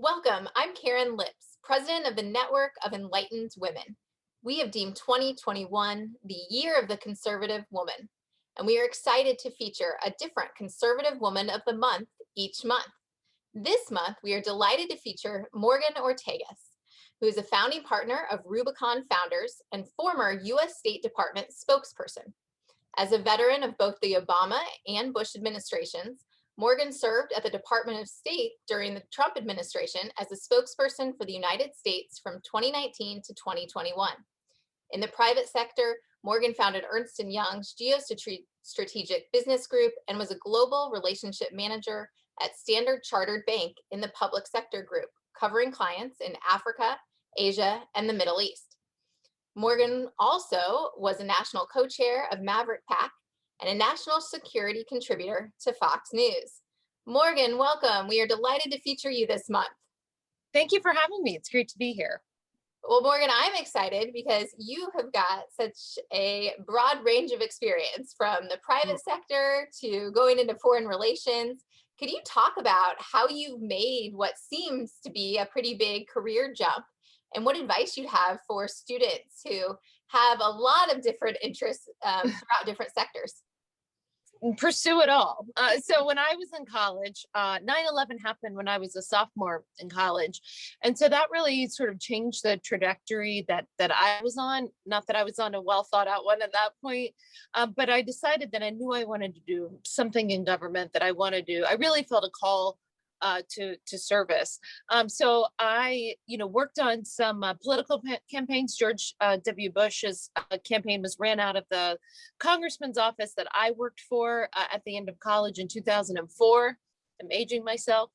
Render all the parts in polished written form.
Welcome, I'm Karen Lips, President of the Network of Enlightened Women. We have deemed 2021 the year of the conservative woman, and we are excited to feature a different conservative woman of the month each month. This month, we are delighted to feature Morgan Ortagus, who is a founding partner of Rubicon Founders and former U.S. State Department spokesperson. As a veteran of both the Obama and Bush administrations, Morgan served at the Department of State during the Trump administration as a spokesperson for the United States from 2019 to 2021. In the private sector, Morgan founded Ernst & Young's Geostrategic Business Group and was a global relationship manager at Standard Chartered Bank in the public sector group, covering clients in Africa, Asia, and the Middle East. Morgan also was a national co-chair of Maverick PAC and a national security contributor to Fox News. Morgan, welcome. We are delighted to feature you this month. Thank you for having me. It's great to be here. Well, Morgan, I'm excited because you have got such a broad range of experience from the private sector to going into foreign relations. Could you talk about how you made what seems to be a pretty big career jump and what advice you'd have for students who have a lot of different interests throughout different sectors? Pursue it all. So when I was in college, 9/11 happened when I was a sophomore in college. And so that really sort of changed the trajectory that I was on. Not that I was on a well thought out one at that point, but I decided that I knew I wanted to do something in government, that I want to do. I really felt a call to service. So I, worked on some political campaigns. George W. Bush's campaign was ran out of the congressman's office that I worked for at the end of college in 2004. I'm aging myself.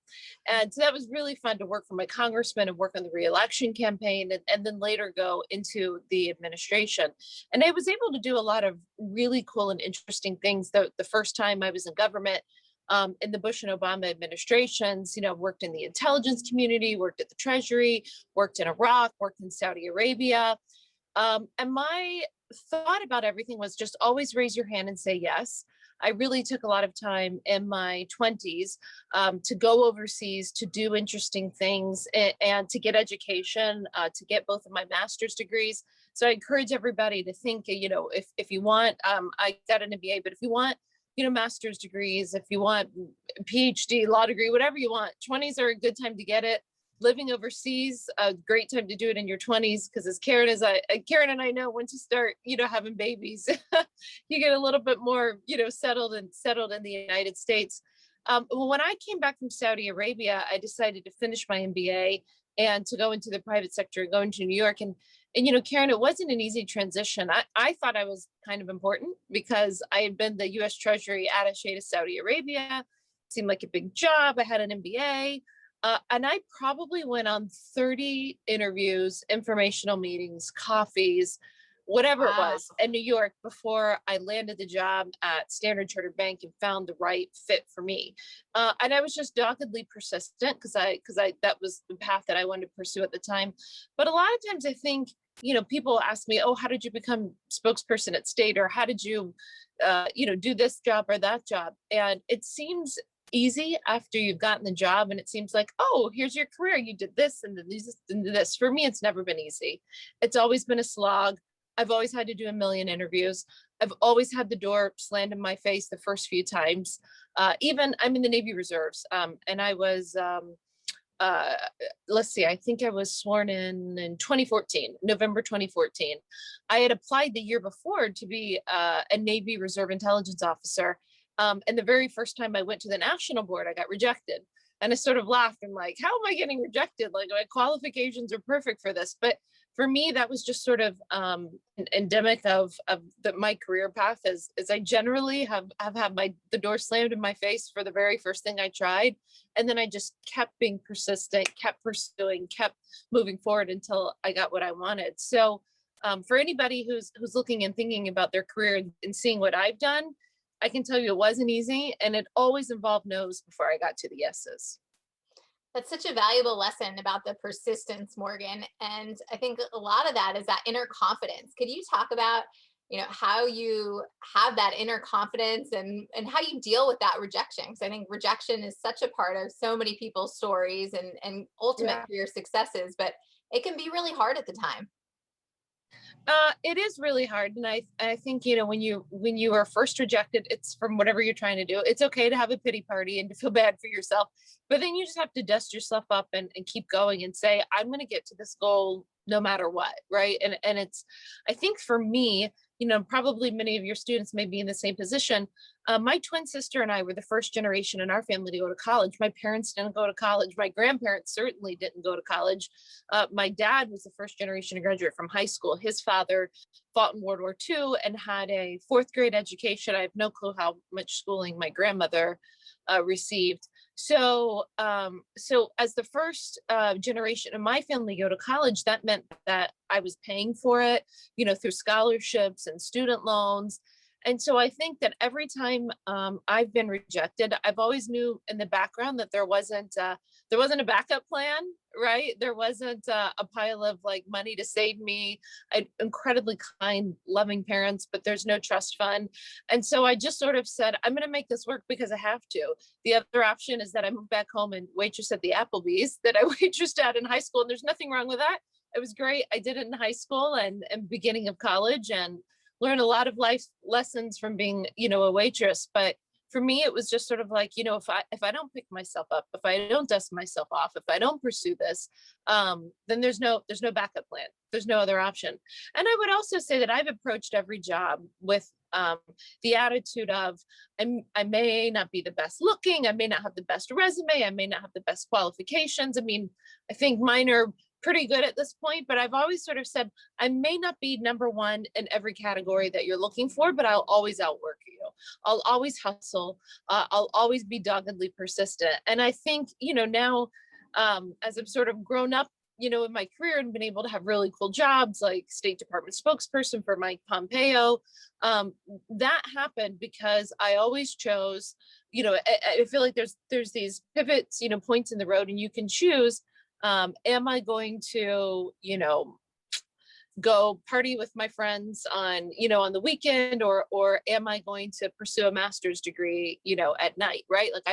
And so that was really fun to work for my congressman and work on the reelection campaign and then later go into the administration. And I was able to do a lot of really cool and interesting things. The first time I was in government, in the Bush and Obama administrations, worked in the intelligence community, worked at the Treasury, worked in Iraq, worked in Saudi Arabia. And my thought about everything was just always raise your hand and say yes. I really took a lot of time in my 20s to go overseas, to do interesting things and to get education, to get both of my master's degrees. So I encourage everybody to think, if you want, I got an MBA, but if you want, master's degrees, if you want PhD, law degree, whatever you want, 20s are a good time to get it. Living overseas, a great time to do it in your 20s, because as Karen and I know, once you start, having babies, you get a little bit more, settled in the United States. When I came back from Saudi Arabia, I decided to finish my MBA and to go into the private sector and go into New York. And Karen, it wasn't an easy transition. I thought I was kind of important because I had been the U.S. Treasury attaché to Saudi Arabia. It seemed like a big job. I had an MBA. And I probably went on 30 interviews, informational meetings, coffees, whatever it was in New York before I landed the job at Standard Chartered Bank and found the right fit for me. And I was just doggedly persistent because that was the path that I wanted to pursue at the time. But a lot of times I think, people ask me, oh, how did you become spokesperson at State? Or how did you, do this job or that job? And it seems easy after you've gotten the job and it seems like, oh, here's your career. You did this and this. For me, it's never been easy. It's always been a slog. I've always had to do a million interviews. I've always had the door slammed in my face the first few times. Even I'm in the Navy Reserves, and I was, I think I was sworn in 2014, November 2014. I had applied the year before to be a Navy Reserve intelligence officer. And the very first time I went to the national board, I got rejected. And I sort of laughed. I'm like, how am I getting rejected? Like, my qualifications are perfect for this. But for me, that was just sort of endemic of my career path as I generally have had the door slammed in my face for the very first thing I tried. And then I just kept being persistent, kept pursuing, kept moving forward until I got what I wanted. So for anybody who's looking and thinking about their career and seeing what I've done, I can tell you it wasn't easy, and it always involved no's before I got to the yeses. That's such a valuable lesson about the persistence, Morgan. And I think a lot of that is that inner confidence. Could you talk about how you have that inner confidence and how you deal with that rejection. Because I think rejection is such a part of so many people's stories and ultimate Yeah. career successes, but it can be really hard at the time. It is really hard, and I think when you are first rejected, it's from whatever you're trying to do. It's okay to have a pity party and to feel bad for yourself, but then you just have to dust yourself up and keep going and say, I'm going to get to this goal no matter what, right? And it's, I think for me, probably many of your students may be in the same position. My twin sister and I were the first generation in our family to go to college. My parents didn't go to college. My grandparents certainly didn't go to college. My dad was the first generation to graduate from high school. His father fought in World War II and had a fourth grade education. I have no clue how much schooling my grandmother received. So as the first generation of my family go to college, that meant that I was paying for it, through scholarships and student loans. And so I think that every time I've been rejected, I've always knew in the background that there wasn't a backup plan, right? There wasn't a pile of like money to save me. I had incredibly kind, loving parents, but there's no trust fund. And so I just sort of said, I'm going to make this work because I have to. The other option is that I move back home and waitress at the Applebee's that I waitressed at in high school. And there's nothing wrong with that. It was great. I did it in high school and beginning of college, and learned a lot of life lessons from being, a waitress. But for me, it was just sort of like, if I don't pick myself up, if I don't dust myself off, if I don't pursue this, then there's no backup plan. There's no other option. And I would also say that I've approached every job with the attitude of, I may not be the best looking, I may not have the best resume, I may not have the best qualifications. I mean, I think mine are pretty good at this point, but I've always sort of said, I may not be number one in every category that you're looking for, but I'll always outwork you. I'll always hustle. I'll always be doggedly persistent. And I think, now as I've sort of grown up, in my career and been able to have really cool jobs like State Department spokesperson for Mike Pompeo, that happened because I always chose, I feel like there's these pivots, points in the road, and you can choose, am I going to, go party with my friends on, on the weekend, or am I going to pursue a master's degree, at night, right? Like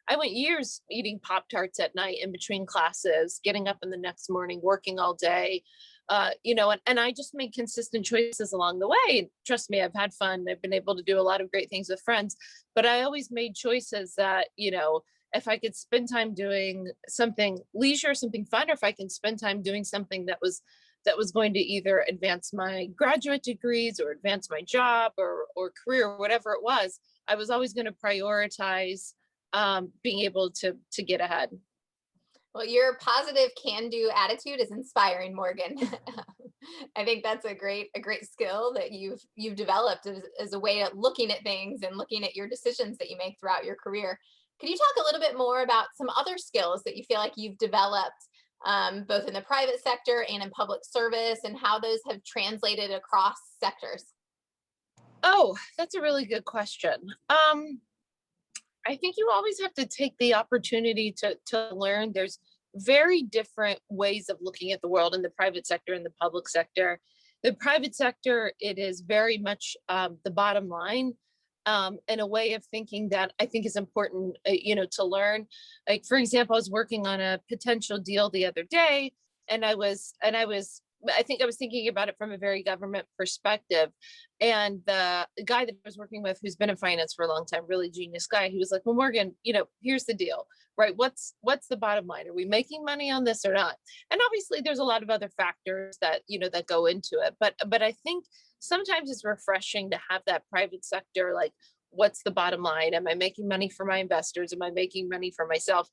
I went years eating Pop-Tarts at night in between classes, getting up in the next morning, working all day, and I just made consistent choices along the way. And trust me, I've had fun. I've been able to do a lot of great things with friends, but I always made choices that, if I could spend time doing something leisure, something fun, or if I can spend time doing something that was going to either advance my graduate degrees or advance my job or career, or whatever it was, I was always going to prioritize being able to get ahead. Well, your positive can-do attitude is inspiring, Morgan. I think that's a great skill that you've developed as a way of looking at things and looking at your decisions that you make throughout your career. Could you talk a little bit more about some other skills that you feel like you've developed, both in the private sector and in public service, and how those have translated across sectors? Oh, that's a really good question. I think you always have to take the opportunity to learn. There's very different ways of looking at the world in the private sector and the public sector. The private sector, it is very much the bottom line, and a way of thinking that I think is important, to learn. Like, for example, I was working on a potential deal the other day, and I think I was thinking about it from a very government perspective. And the guy that I was working with, who's been in finance for a long time, really genius guy, he was like, well, Morgan, here's the deal, right? What's the bottom line? Are we making money on this or not? And obviously there's a lot of other factors that, that go into it. But I think sometimes it's refreshing to have that private sector, like, what's the bottom line? Am I making money for my investors? Am I making money for myself?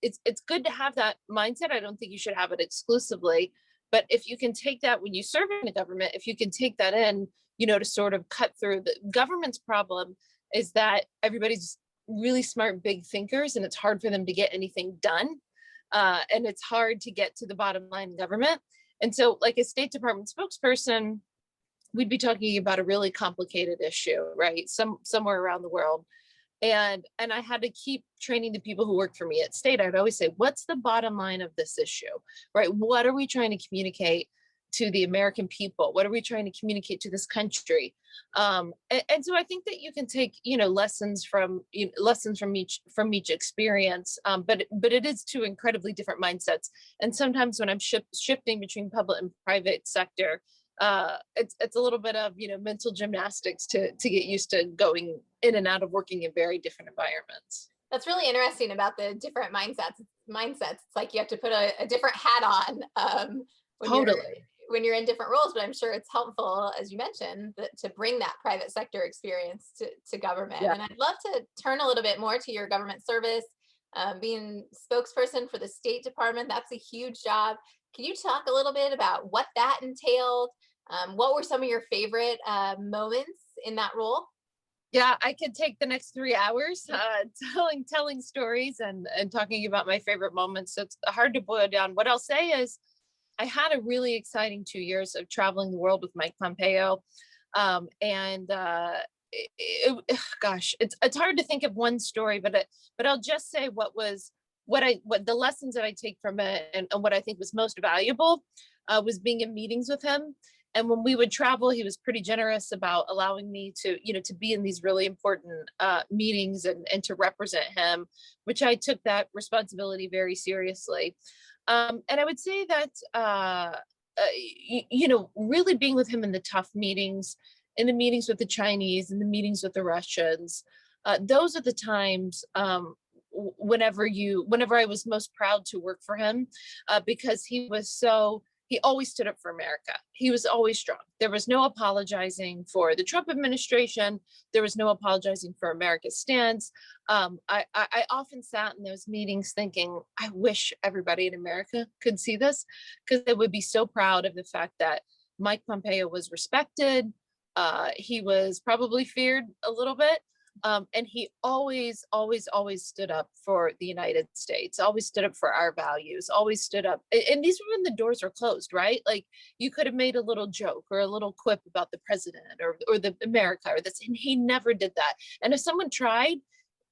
It's good to have that mindset. I don't think you should have it exclusively. But if you can take that when you serve in the government, if you can take that in, to sort of cut through, the government's problem is that everybody's really smart, big thinkers, and it's hard for them to get anything done. And it's hard to get to the bottom line in government. And so, like a State Department spokesperson, we'd be talking about a really complicated issue, right? Somewhere around the world. And I had to keep training the people who worked for me at State. I'd always say, what's the bottom line of this issue, right? What are we trying to communicate? to the American people? What are we trying to communicate to this country? And so I think that you can take, lessons from each experience, but it is two incredibly different mindsets. And sometimes when I'm shifting between public and private sector, it's a little bit of mental gymnastics to get used to going in and out of working in very different environments. That's really interesting about the different mindsets. It's like you have to put a different hat on when Totally. when you're in different roles, but I'm sure it's helpful, as you mentioned, to bring that private sector experience to government. Yeah. And I'd love to turn a little bit more to your government service, being spokesperson for the State Department. That's a huge job. Can you talk a little bit about what that entailed? What were some of your favorite moments in that role? Yeah, I could take the next 3 hours telling stories and talking about my favorite moments. So it's hard to boil down. What I'll say is I had a really exciting 2 years of traveling the world with Mike Pompeo. And gosh, it's hard to think of one story, but I'll just say what the lessons that I take from it, and what I think was most valuable was being in meetings with him. And when we would travel, he was pretty generous about allowing me to be in these really important meetings and to represent him, which I took that responsibility very seriously. And I would say that, really being with him in the tough meetings, in the meetings with the Chinese, in the meetings with the Russians, those are the times whenever I was most proud to work for him, because he always stood up for America. He was always strong. There was no apologizing for the Trump administration. There was no apologizing for America's stance. I often sat in those meetings thinking, I wish everybody in America could see this, because they would be so proud of the fact that Mike Pompeo was respected. He was probably feared a little bit. And he always, always, always stood up for the United States, always stood up for our values, always stood up. And these were when the doors were closed, right? Like you could have made a little joke or a little quip about the president or the America or this, and he never did that. And if someone tried,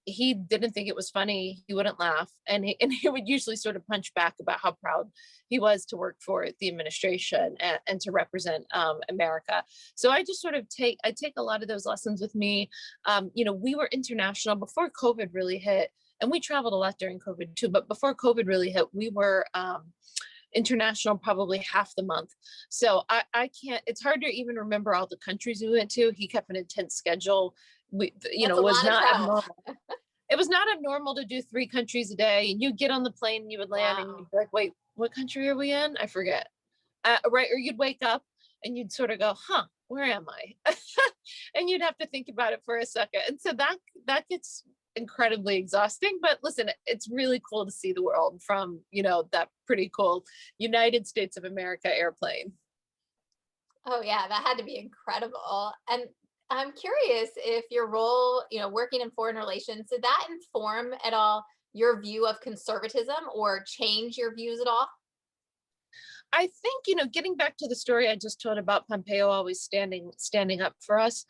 he didn't think it was funny. He wouldn't laugh. And he would usually sort of punch back about how proud he was to work for the administration and to represent America. So I just sort of take a lot of those lessons with me. We were international before COVID really hit, and we traveled a lot during COVID too. But before COVID really hit, we were international probably half the month. So I can't, it's hard to even remember all the countries we went to. He kept an intense schedule. Was not abnormal. It was not abnormal to do 3 countries a day, and you get on the plane and you would land. Wow. And you'd be like, wait, what country are we in? I forget. Right. Or you'd wake up and you'd sort of go, where am I? And you'd have to think about it for a second. And so that gets incredibly exhausting, but listen, it's really cool to see the world from, that pretty cool United States of America airplane. Oh yeah, that had to be incredible. And I'm curious if your role, working in foreign relations, did that inform at all your view of conservatism or change your views at all? I think, getting back to the story I just told about Pompeo always standing up for us,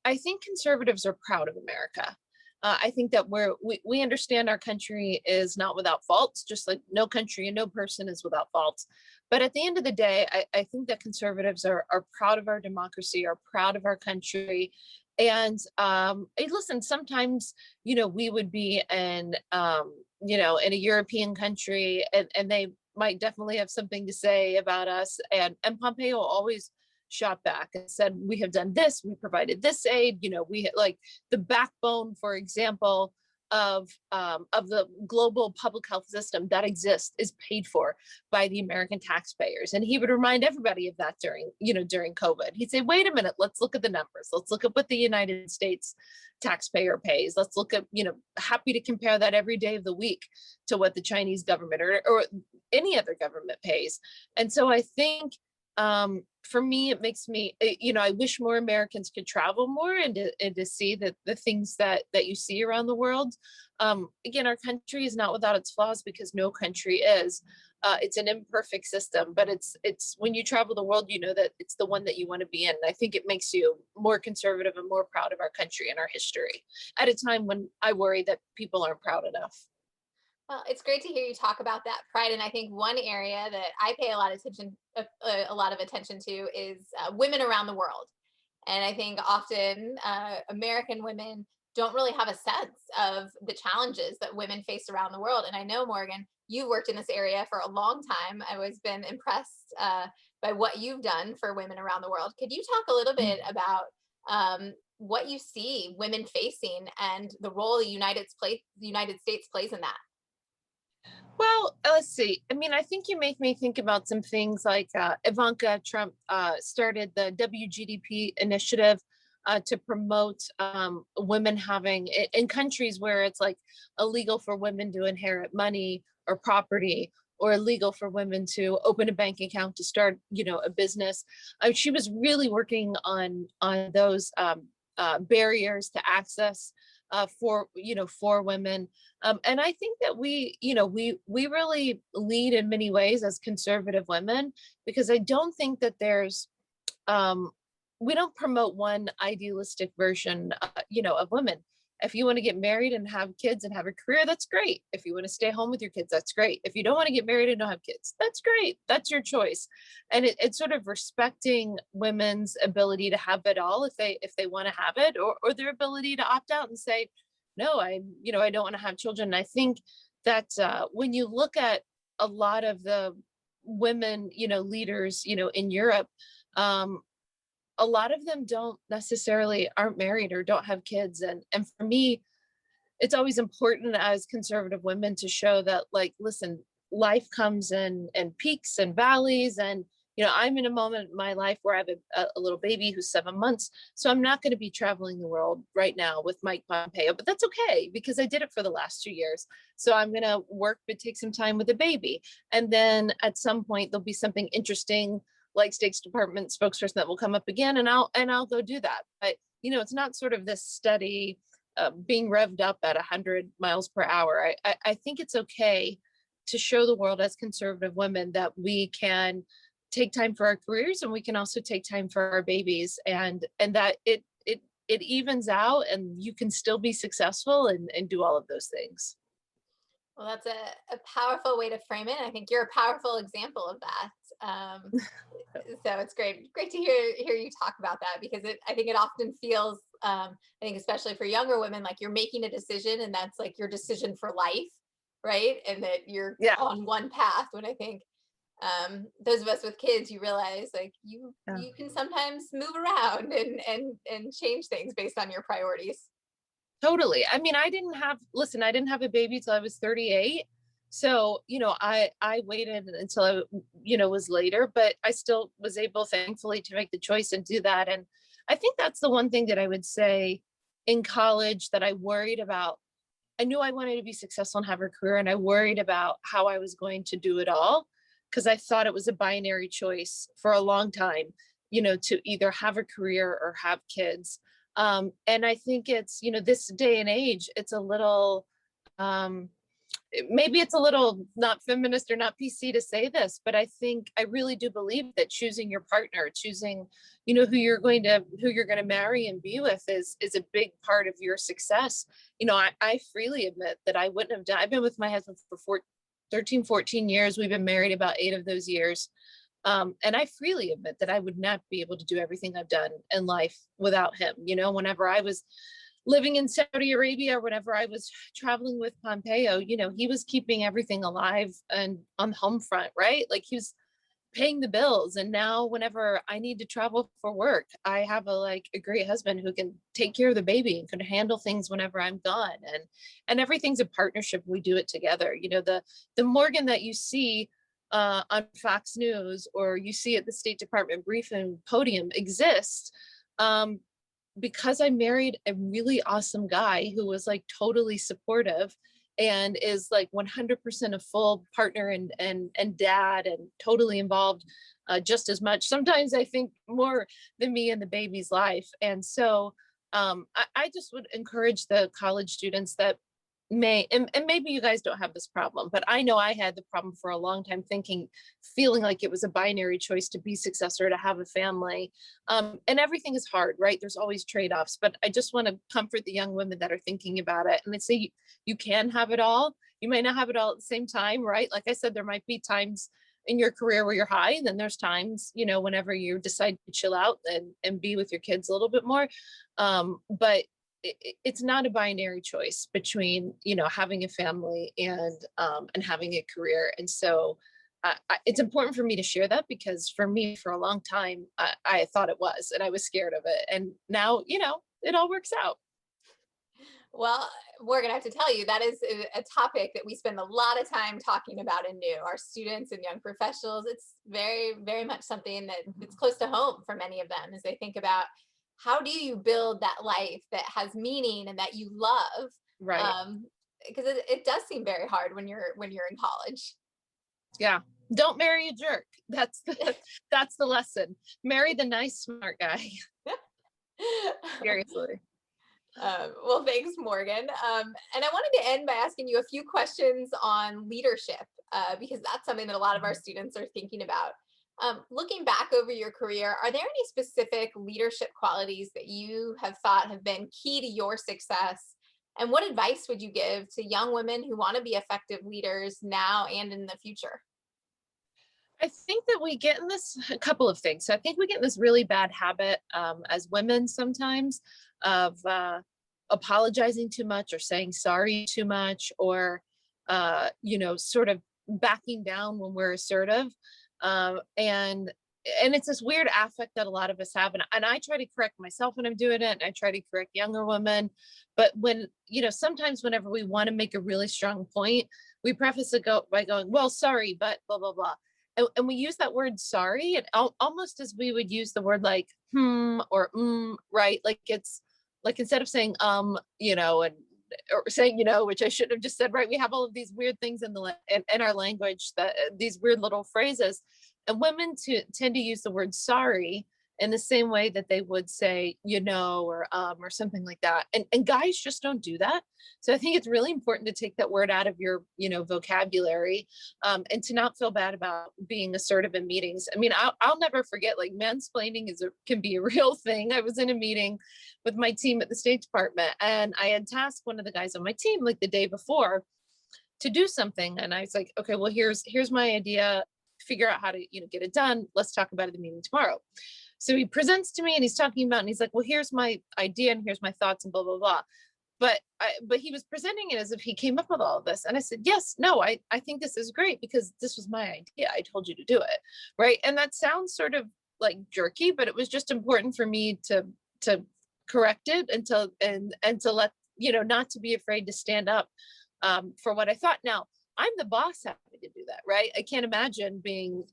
I think conservatives are proud of America. I think that we understand our country is not without faults, just like no country and no person is without faults. But at the end of the day, I think that conservatives are proud of our democracy, are proud of our country. And listen, sometimes, we would be in a European country and they might definitely have something to say about us. And Pompeo always shot back and said, we have done this, we provided this aid, we like the backbone, for example, of the global public health system that exists is paid for by the American taxpayers. And he would remind everybody of that during COVID. He'd say, wait a minute, let's look at the numbers. Let's look at what the United States taxpayer pays. Let's look at, happy to compare that every day of the week to what the Chinese government or any other government pays. And so I think for me, it makes me, I wish more Americans could travel more and to see the things that you see around the world. Again, our country is not without its flaws because no country is. It's an imperfect system, but it's when you travel the world, that it's the one that you want to be in. And I think it makes you more conservative and more proud of our country and our history at a time when I worry that people aren't proud enough. Well, it's great to hear you talk about that pride, and I think one area that I pay a lot of attention to is women around the world. And I think often American women don't really have a sense of the challenges that women face around the world. And I know, Morgan, you've worked in this area for a long time. I've always been impressed by what you've done for women around the world. Could you talk a little bit about what you see women facing and the role the United States plays in that? Well, let's see. I mean, I think you make me think about some things like Ivanka Trump started the WGDP initiative to promote women having in countries where it's like illegal for women to inherit money or property, or illegal for women to open a bank account to start, a business. She was really working on those barriers to access for women. And I think that we really lead in many ways as conservative women, because I don't think that um, we don't promote one idealistic version, of women. If you want to get married and have kids and have a career, that's great. If you want to stay home with your kids, that's great. If you don't want to get married and don't have kids, that's great. That's your choice. And it's sort of respecting women's ability to have it all if they want to have it, or their ability to opt out and say, no, I don't want to have children. And I think that when you look at a lot of the women, leaders, in Europe, um, a lot of them don't necessarily aren't married or don't have kids. And for me, it's always important as conservative women to show that, like, listen, life comes in peaks and valleys. And I'm in a moment in my life where I have a little baby who's 7 months, so I'm not going to be traveling the world right now with Mike Pompeo, but that's okay because I did it for the last 2 years. So I'm going to work but take some time with the baby, and then at some point there'll be something interesting like State Department spokesperson that will come up again, and I'll go do that. But it's not sort of this steady being revved up at 100 miles per hour. I think it's okay to show the world as conservative women that we can take time for our careers, and we can also take time for our babies, and that it evens out, and you can still be successful and do all of those things. Well, that's a powerful way to frame it. I think you're a powerful example of that. So it's great to hear you talk about that, because I think it often feels, I think especially for younger women, like you're making a decision and that's like your decision for life, right? And that you're Yeah. on one path. When I think those of us with kids, you realize like Yeah. you can sometimes move around and change things based on your priorities. Totally. I mean, I didn't have a baby till I was 38. So, I waited until I, was later, but I still was able, thankfully, to make the choice and do that. And I think that's the one thing that I would say in college that I worried about. I knew I wanted to be successful and have a career, and I worried about how I was going to do it all, because I thought it was a binary choice for a long time, to either have a career or have kids. And I think it's, this day and age, it's a little, um, maybe it's a little not feminist or not PC to say this, but I really do believe that choosing your partner, choosing, who you're going to marry and be with is a big part of your success. I freely admit that I wouldn't have done, I've been with my husband for 13, 14 years. We've been married about 8 of those years. And I freely admit that I would not be able to do everything I've done in life without him. Whenever I was living in Saudi Arabia, or whenever I was traveling with Pompeo, he was keeping everything alive and on the home front, right? Like he was paying the bills. And now whenever I need to travel for work, I have a great husband who can take care of the baby and can handle things whenever I'm gone. And everything's a partnership. We do it together. The Morgan that you see on Fox News, or you see at the State Department briefing podium exists because I married a really awesome guy who was like totally supportive and is like 100% a full partner and dad, and totally involved just as much, sometimes I think more than me in the baby's life. And so I just would encourage the college students that and maybe you guys don't have this problem, but I know I had the problem for a long time, feeling like it was a binary choice to be successor, to have a family. And everything is hard, right? There's always trade-offs, but I just want to comfort the young women that are thinking about it. And I say, you can have it all. You might not have it all at the same time, right? Like I said, there might be times in your career where you're high, and then there's times, whenever you decide to chill out and be with your kids a little bit more. But it's not a binary choice between, having a family and having a career. And so it's important for me to share that, because for me, for a long time, I thought it was, and I was scared of it. And now, it all works out. Well, we're going to have to tell you that is a topic that we spend a lot of time talking about in new, our students and young professionals. It's very, very much something that it's close to home for many of them as they think about how do you build that life that has meaning and that you love. Right. Because it does seem very hard when you're in college. Yeah. Don't marry a jerk. That's the lesson. Marry the nice, smart guy. Seriously. Well, thanks, Morgan. And I wanted to end by asking you a few questions on leadership, because that's something that a lot of our students are thinking about. Looking back over your career, are there any specific leadership qualities that you have thought have been key to your success? And what advice would you give to young women who want to be effective leaders now and in the future? I think that we get in a couple of things. So I think we get in this really bad habit as women sometimes of apologizing too much, or saying sorry too much, or, sort of backing down when we're assertive. And it's this weird affect that a lot of us have. And I try to correct myself when I'm doing it. And I try to correct younger women. But when, sometimes whenever we want to make a really strong point, we preface it by going, well, sorry, but blah, blah, blah. And we use that word sorry, and almost as we would use the word like or right? Like it's like, instead of saying and or saying which I shouldn't have just said, right? We have all of these weird things in our language, that these weird little phrases, and women tend to use the word sorry in the same way that they would say or something like that, and guys just don't do that. So I think it's really important to take that word out of your vocabulary, and to not feel bad about being assertive in meetings. I mean, I'll never forget, like, mansplaining can be a real thing. I was in a meeting with my team at the State Department, and I had tasked one of the guys on my team like the day before to do something, and I was like, okay, well, here's my idea, figure out how to get it done, let's talk about it in the meeting tomorrow. So he presents to me, and he's talking about, and he's like, well, here's my idea and here's my thoughts and blah, blah, blah. But he was presenting it as if he came up with all of this. And I said, yes, no, I think this is great because this was my idea. I told you to do it. Right. And that sounds sort of like jerky, but it was just important for me to correct it and to let, not to be afraid to stand up for what I thought. Now, I'm the boss having to do that, right? I can't imagine being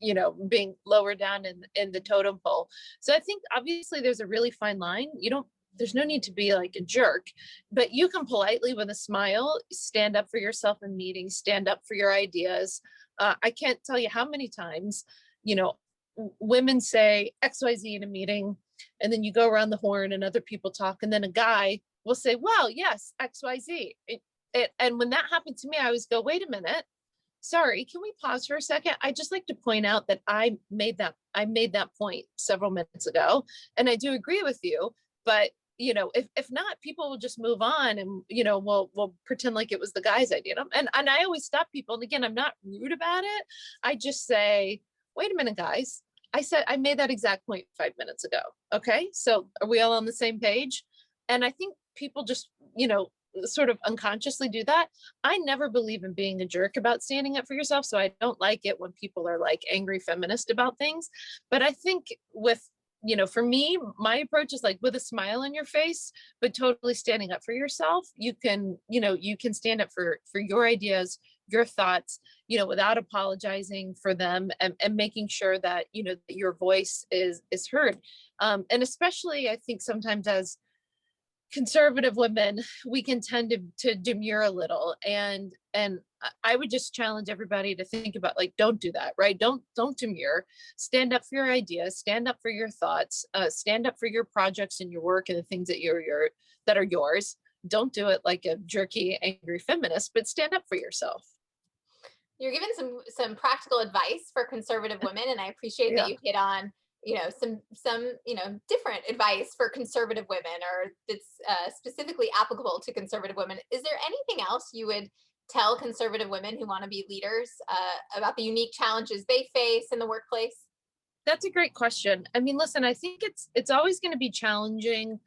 lower down in the totem pole. So I think obviously there's a really fine line. There's no need to be like a jerk, but you can politely, with a smile, stand up for yourself in meetings, stand up for your ideas. I can't tell you how many times, women say XYZ in a meeting, and then you go around the horn and other people talk, and then a guy will say, well, yes, XYZ. And when that happened to me, I always go, wait a minute, sorry, can we pause for a second? I just like to point out that I made that point several minutes ago, and I do agree with you, but if not, people will just move on, and we'll pretend like it was the guy's idea. And I always stop people, and again, I'm not rude about it. I just say, wait a minute, guys, I made that exact point 5 minutes ago. Okay, so are we all on the same page? And I think people just sort of unconsciously do that. I never believe in being a jerk about standing up for yourself, so I don't like it when people are like angry feminist about things. But I think for me, my approach is like, with a smile on your face, but totally standing up for yourself. You can stand up for your ideas, your thoughts, without apologizing for them, and making sure that, that your voice is heard. And especially, I think sometimes as conservative women, we can tend to demur a little, and I would just challenge everybody to think about, like, don't do that, right? Don't demur. Stand up for your ideas, stand up for your thoughts, stand up for your projects and your work and the things that are yours. Don't do it like a jerky, angry feminist, but stand up for yourself. You're giving some practical advice for conservative women, and I appreciate that you hit on some different advice for conservative women, or that's specifically applicable to conservative women. Is there anything else you would tell conservative women who want to be leaders about the unique challenges they face in the workplace? That's a great question. I mean, listen, I think it's always going to be challenging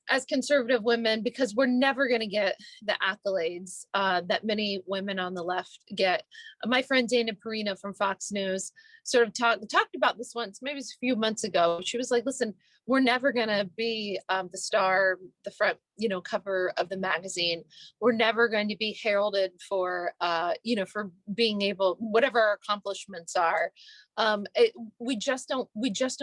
as conservative women because we're never going to get the accolades that many women on the left get. My friend Dana Perino from Fox News sort of talked about this once, maybe it's a few months ago. She was like, listen, we're never going to be the star, the front, cover of the magazine. We're never going to be heralded for, for being able, whatever our accomplishments are. We just don't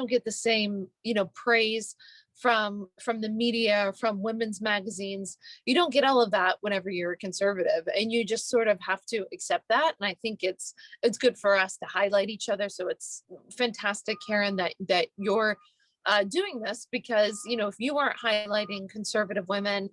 get the same, praise from the media, from women's magazines. You don't get all of that whenever you're a conservative, and you just sort of have to accept that. And I think it's good for us to highlight each other. So it's fantastic, Karen, that you're doing this, because if you weren't highlighting conservative women,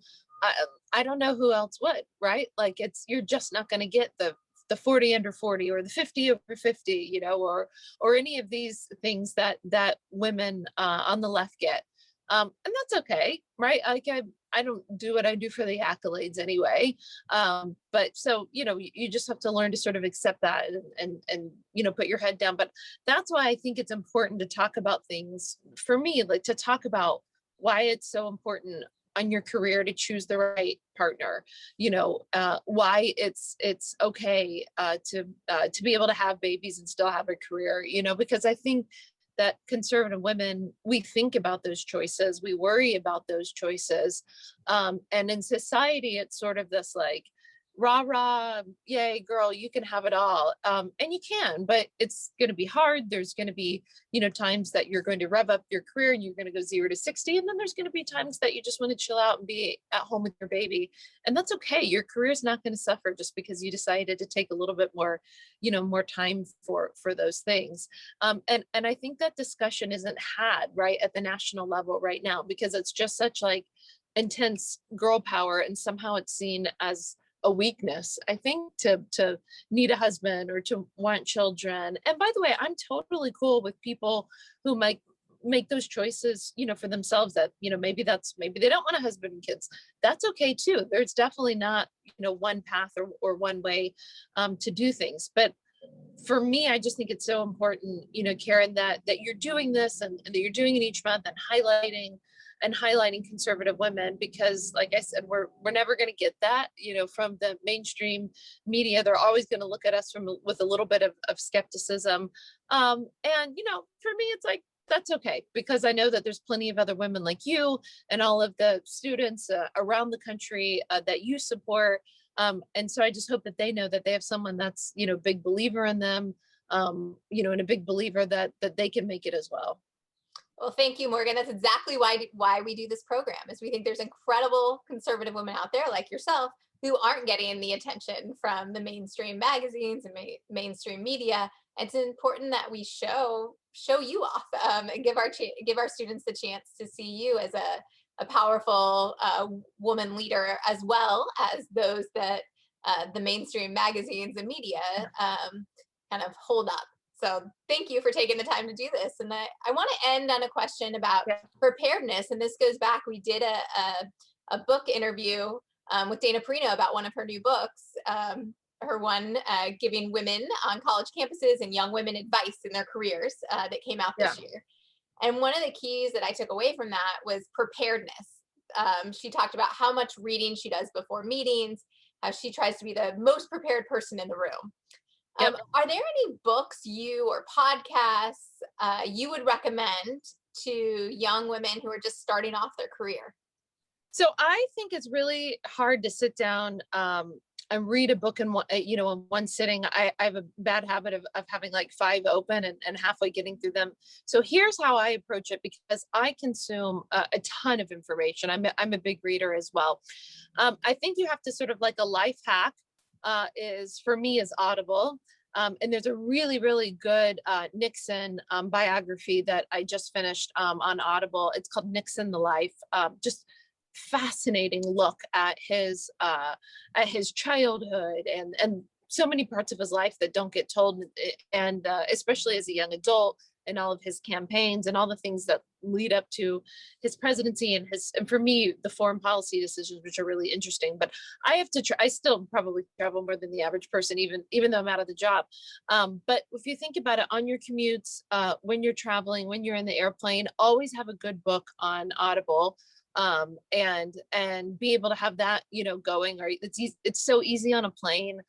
I don't know who else would, right? Like you're just not going to get the 40 under 40 or the 50 over 50, or any of these things that women on the left get. And that's okay, right? Like I don't do what I do for the accolades anyway. But so, you just have to learn to sort of accept that and put your head down. But that's why I think it's important to talk about things, for me, like to talk about why it's so important on your career to choose the right partner, why it's okay to be able to have babies and still have a career, because I think that conservative women, we think about those choices, we worry about those choices. And in society, it's sort of this like, rah, rah, yay, girl, you can have it all. And you can, but it's going to be hard. There's going to be, times that you're going to rev up your career and you're going to go 0 to 60. And then there's going to be times that you just want to chill out and be at home with your baby. And that's okay. Your career is not going to suffer just because you decided to take a little bit more, more time for those things. And I think that discussion isn't had right at the national level right now, because it's just such like intense girl power. And somehow it's seen as a weakness, I think, to need a husband or to want children. And by the way, I'm totally cool with people who might make those choices, for themselves, that, maybe they don't want a husband and kids. That's okay too. There's definitely not, one path or one way to do things. But for me, I just think it's so important, Karen, that you're doing this and that you're doing it each month and highlighting conservative women, because like I said, we're never going to get that, from the mainstream media. They're always going to look at us with a little bit of skepticism. And, for me, it's like, that's okay, because I know that there's plenty of other women like you and all of the students around the country that you support. And so I just hope that they know that they have someone that's, a big believer in them, and a big believer that they can make it as well. Well, thank you, Morgan. That's exactly why we do this program, is we think there's incredible conservative women out there like yourself who aren't getting the attention from the mainstream magazines and mainstream media. It's important that we show you off, and give our students the chance to see you as a powerful woman leader, as well as those that the mainstream magazines and media kind of hold up. So thank you for taking the time to do this. And I want to end on a question about preparedness. And this goes back, we did a book interview with Dana Perino about one of her new books, her one giving women on college campuses and young women advice in their careers that came out this year. And one of the keys that I took away from that was preparedness. She talked about how much reading she does before meetings, how she tries to be the most prepared person in the room. Are there any books or podcasts you would recommend to young women who are just starting off their career? So I think it's really hard to sit down and read a book in one sitting. I have a bad habit of having like 5 open and halfway getting through them. So here's how I approach it, because I consume a ton of information. I'm a big reader as well. I think you have to sort of, like, a life hack for me is Audible. And there's a really, really good Nixon biography that I just finished on Audible. It's called Nixon the Life. Just fascinating look at his childhood and so many parts of his life that don't get told, and especially as a young adult in all of his campaigns and all the things that lead up to his presidency and for me, the foreign policy decisions, which are really interesting. But I have to try, I still probably travel more than the average person, even though I'm out of the job. But if you think about it on your commutes, when you're traveling, when you're in the airplane, always have a good book on Audible, and be able to have that, going. Or it's so easy on a plane,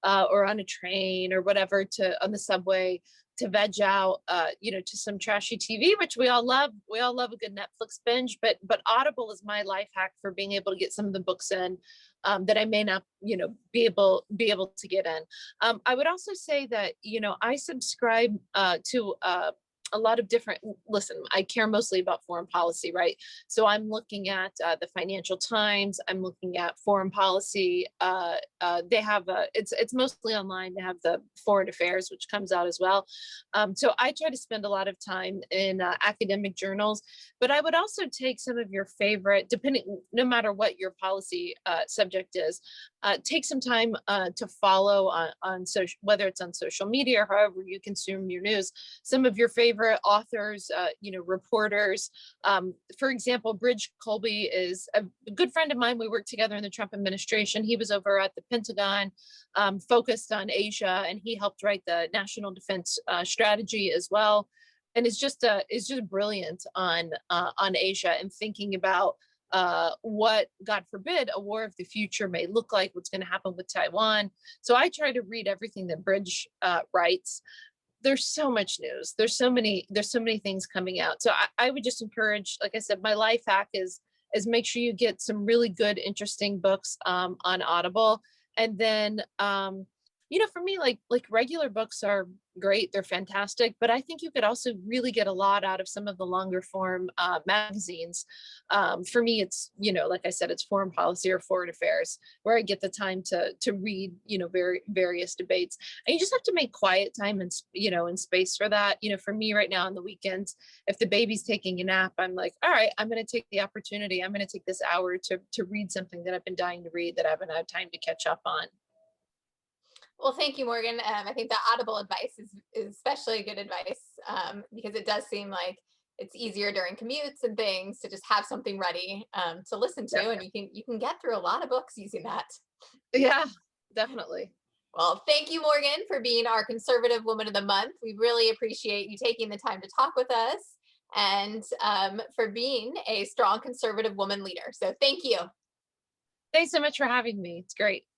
or on a train or whatever, to on the subway, to veg out, to some trashy TV, which we all love. We all love a good Netflix binge, but Audible is my life hack for being able to get some of the books in, that I may not, be able to get in. I would also say that, I subscribe to a lot of different, listen, I care mostly about foreign policy, right? So I'm looking at the Financial Times. I'm looking at foreign policy. They have it's mostly online. They have the Foreign Affairs, which comes out as well. So I try to spend a lot of time in academic journals, but I would also take some of your favorite, depending, no matter what your policy subject is, take some time to follow on social, whether it's on social media or however you consume your news, some of your favorite authors, reporters. For example, Bridge Colby is a good friend of mine. We worked together in the Trump administration. He was over at the Pentagon, focused on Asia, and he helped write the National Defense Strategy as well. And is just brilliant on Asia and thinking about what, God forbid, a war of the future may look like, what's going to happen with Taiwan. So I try to read everything that Bridge writes. There's so much news. There's so many things coming out. So I would just encourage, like I said, my life hack is make sure you get some really good, interesting books on Audible. And then, for me, like regular books are great. They're fantastic. But I think you could also really get a lot out of some of the longer form magazines. For me, it's, like I said, it's foreign policy or foreign affairs, where I get the time to read, various debates. And you just have to make quiet time and, and space for that. For me right now on the weekends, if the baby's taking a nap, I'm like, all right, I'm going to take the opportunity. I'm going to take this hour to read something that I've been dying to read that I haven't had time to catch up on. Well, thank you, Morgan. I think the Audible advice is especially good advice, because it does seem like it's easier during commutes and things to just have something ready, to listen to, and you can get through a lot of books using that. Yeah, definitely. Well, thank you, Morgan, for being our Conservative Woman of the Month. We really appreciate you taking the time to talk with us, and for being a strong conservative woman leader. So thank you. Thanks so much for having me. It's great.